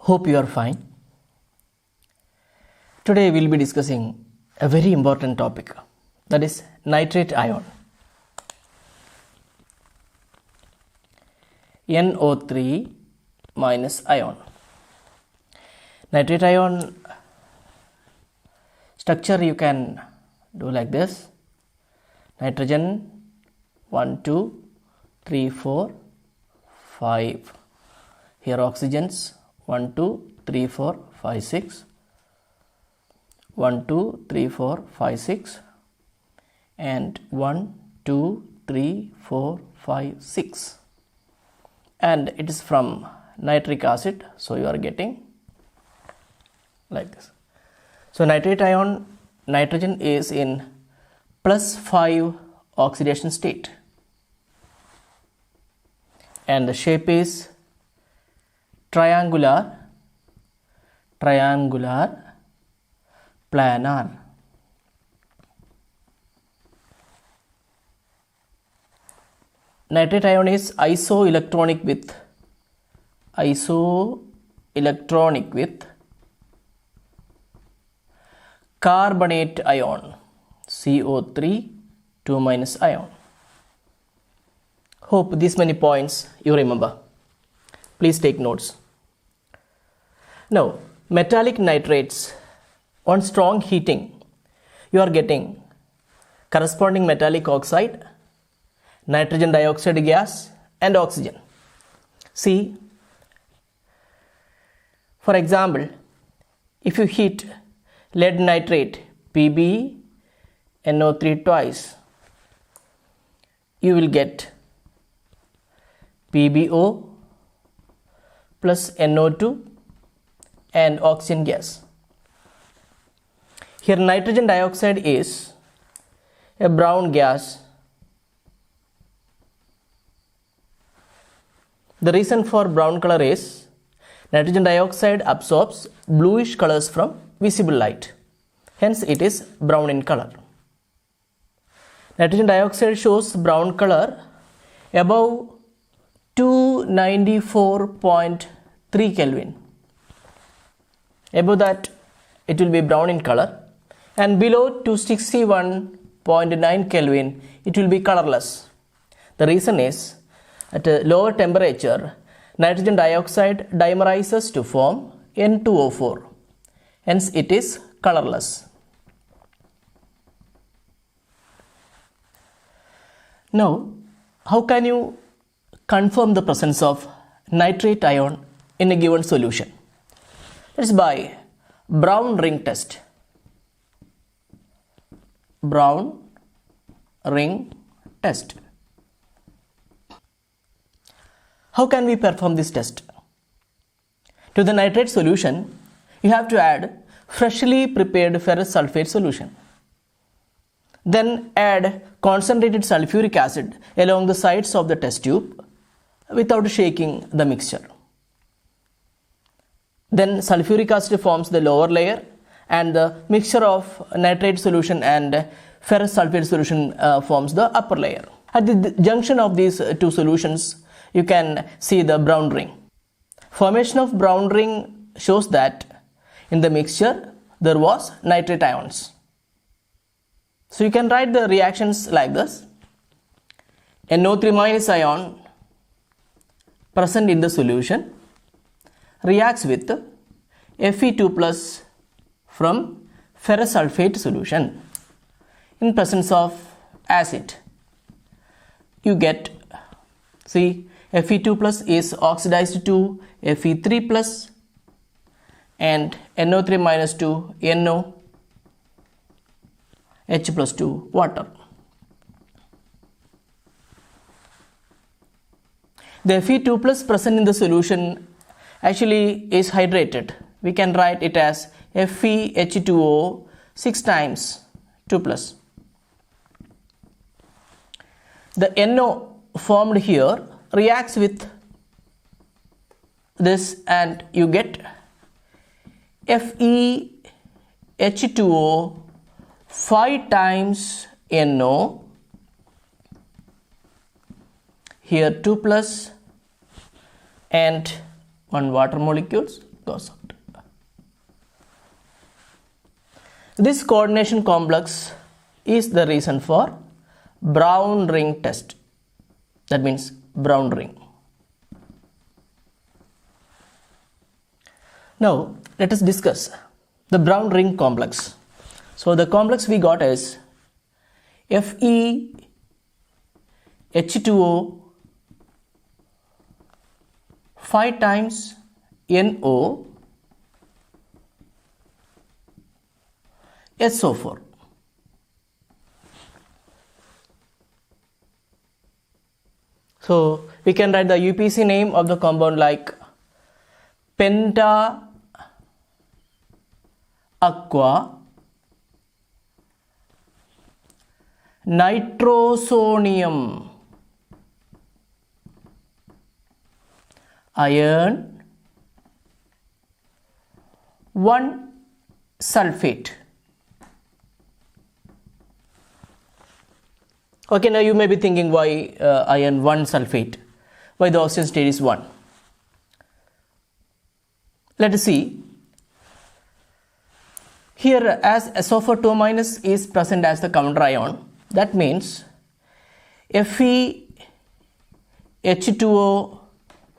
Hope you are fine. Today we will be discussing a very important topic, that is nitrate ion. NO3 minus ion. Nitrate ion structure you can do like this. Nitrogen 1, 2, 3, 4, 5. Here oxygens 1, 2, 3, 4, 5, 6. 1, 2, 3, 4, 5, 6. And 1, 2, 3, 4, 5, 6. And it is from nitric acid, so you are getting like this. So nitrate ion, nitrogen is in +5 oxidation state, and the shape is triangular planar. Nitrate ion is isoelectronic with carbonate ion, CO3 2 minus ion. Hope these many points you remember. Please take notes. Now, metallic nitrates, on strong heating, you are getting corresponding metallic oxide, nitrogen dioxide gas and oxygen. See, for example, if you heat lead nitrate PbNO3 twice, you will get PbO plus NO2 and oxygen gas. Here nitrogen dioxide is a brown gas. The reason for brown color is nitrogen dioxide absorbs bluish colors from visible light. Hence it is brown in color. Nitrogen dioxide shows brown color above 294.3 Kelvin. Above that it will be brown in color, and below 261.9 Kelvin it will be colorless. The reason is at a lower temperature nitrogen dioxide dimerizes to form N2O4. Hence it is colorless. Now, how can you confirm the presence of nitrate ion in a given solution? It's by Brown ring test. Brown ring test. How can we perform this test? To the nitrate solution, you have to add freshly prepared ferrous sulfate solution. Then add concentrated sulfuric acid along the sides of the test tube without shaking the mixture. Then sulfuric acid forms the lower layer, and the mixture of nitrate solution and ferrous sulfate solution forms the upper layer. At the junction of these two solutions, you can see the brown ring. Formation of brown ring shows that in the mixture there was nitrate ions. So you can write the reactions like this. NO3 minus ion present in the solution reacts with Fe2 plus from ferrous sulfate solution in presence of acid. You get, see, Fe2 plus is oxidized to Fe3 plus, and NO3 minus to NO H plus 2 water. The Fe2 plus present in the solution actually is hydrated. We can write it as FeH2O 6 times 2 plus. The NO formed here reacts with this, and you get FeH2O 5 times NO, here 2 plus and 1 water molecules goes out. This coordination complex is the reason for brown ring test. That means brown ring. Now let us discuss the brown ring complex. So the complex we got is FeH2O 5 times NO SO4. So we can write the UPC name of the compound like penta aqua nitrosonium iron 1 sulfate. Okay, now you may be thinking why iron 1 sulfate, why the oxygen state is 1. Let us see. Here, as SO4 minus is present as the counter ion, that means FeH2O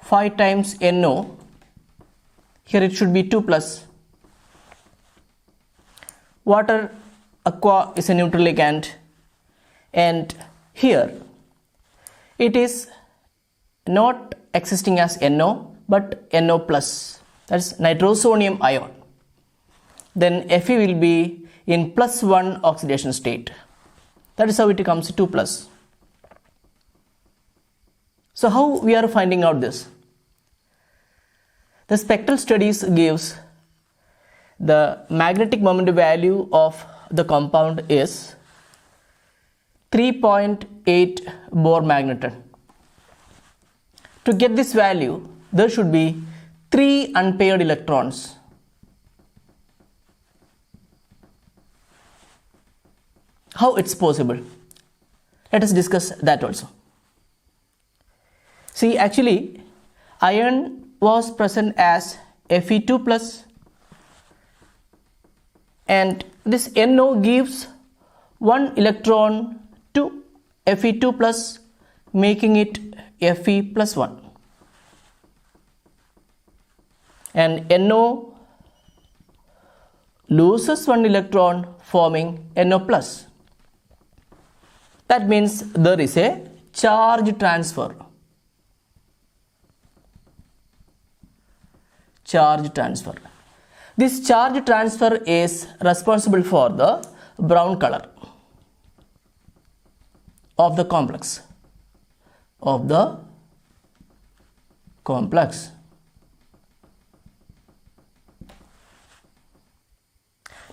5 times NO, here it should be 2 plus. Water aqua is a neutral ligand, and here it is not existing as NO but NO plus, that is nitrosonium ion. Then Fe will be in plus 1 oxidation state. That is how it comes 2 plus. So how we are finding out this? The spectral studies gives the magnetic moment value of the compound is 3.8 Bohr magneton. To get this value, there should be 3 unpaired electrons. How it's possible? Let us discuss that also. See, actually iron was present as Fe2 plus, and this NO gives 1 electron to Fe2 plus, making it Fe plus 1, and NO loses 1 electron, forming NO plus. That means there is a charge transfer. This charge transfer is responsible for the brown color of the complex.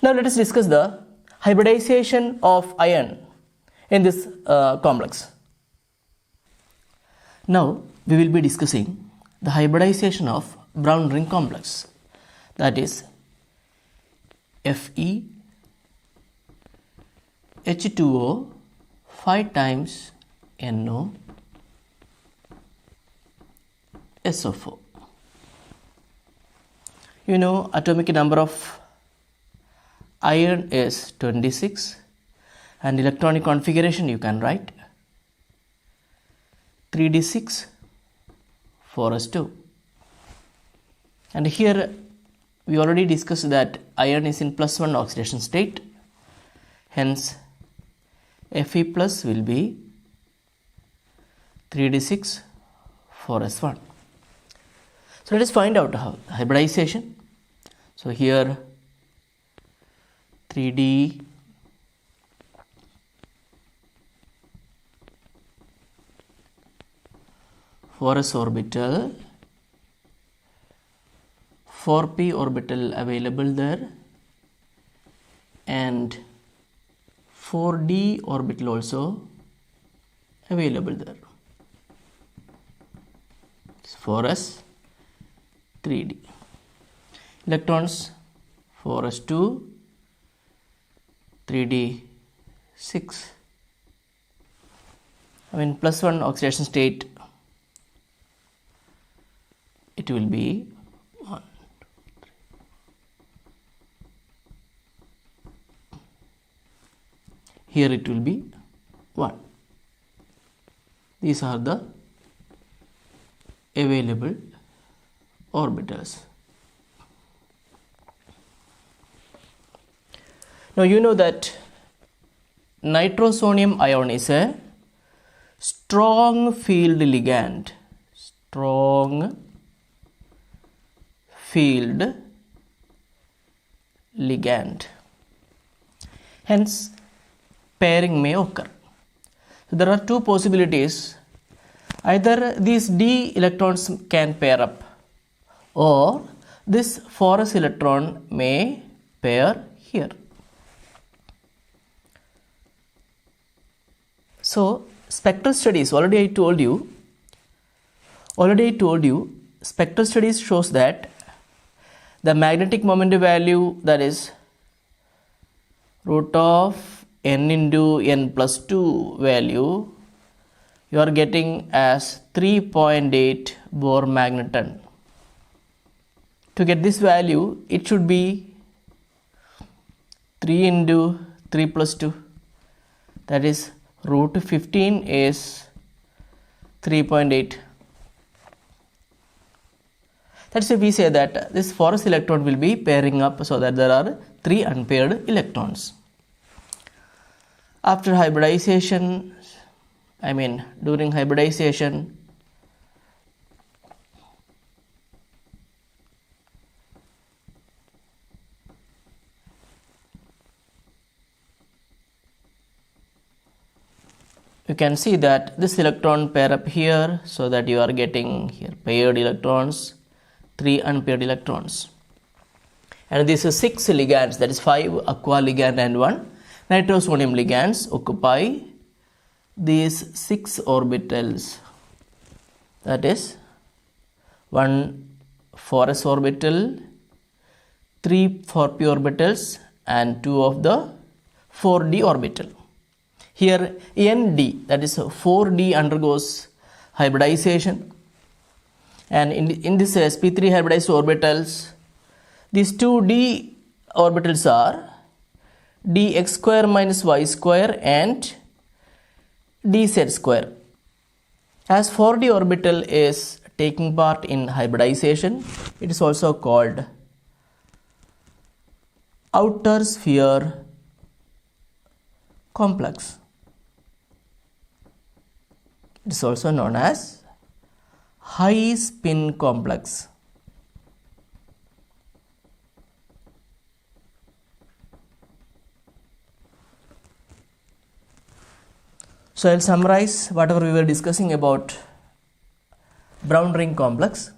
Now let us discuss the hybridization of iron in this complex. Now we will be discussing the hybridization of brown ring complex, that is FeH2O 5 times NO SO4. You know, atomic number of iron is 26, and electronic configuration you can write 3d6 4s2. And here we already discussed that iron is in plus 1 oxidation state, hence Fe plus will be 3d6 4s1. So let us find out how hybridization. So here 3d 4s orbital, 4p orbital available there, and 4d orbital also available there. 4s 3d. Electrons 4s2 3d 6. Plus 1 oxidation state, it will be 1. here it will be 1. These are the available orbitals. Now you know that nitrosonium ion is a strong field ligand. Strong field ligand. Hence, pairing may occur. So there are two possibilities. Either these d electrons can pair up, or this 4s electron may pair here. So spectral studies, already I told you, spectral studies shows that the magnetic moment value, that is root of n into n plus 2 value, you are getting as 3.8 Bohr magneton. To get this value, it should be 3 into 3 plus 2, that is root 15 is 3.8. That's why we say that this 4s electron will be pairing up, so that there are 3 unpaired electrons. After hybridization, during hybridization, you can see that this electron pair up here, so that you are getting here paired electrons, 3 unpaired electrons. And these are 6 ligands, that is 5 aqua ligand and 1 nitrosonium ligands occupy these 6 orbitals, that is 1 4s orbital, 3 4p orbitals and 2 of the 4d orbital. Here Nd, that is 4d, undergoes hybridization, and in this sp3 hybridized orbitals, these 2d orbitals are dx square minus y square and dz square. As 4d orbital is taking part in hybridization, it is also called outer sphere complex. It is also known as high spin complex. So I will summarize whatever we were discussing about brown ring complex.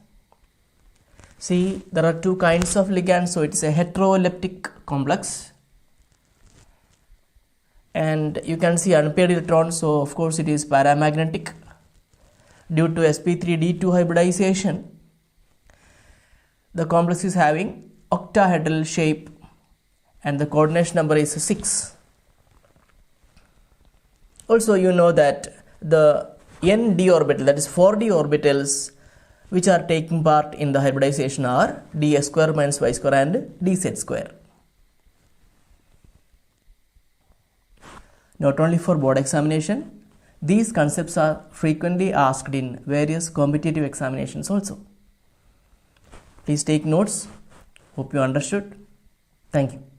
See, there are 2 kinds of ligands, so it is a heteroleptic complex. And you can see unpaired electrons, so of course it is paramagnetic due to sp3d2 hybridization. The complex is having octahedral shape and the coordination number is 6. Also you know that the nd orbital, that is 4d orbitals which are taking part in the hybridization are ds square minus y square and dz square. Not only for board examination, these concepts are frequently asked in various competitive examinations also. Please take notes. Hope you understood. Thank you.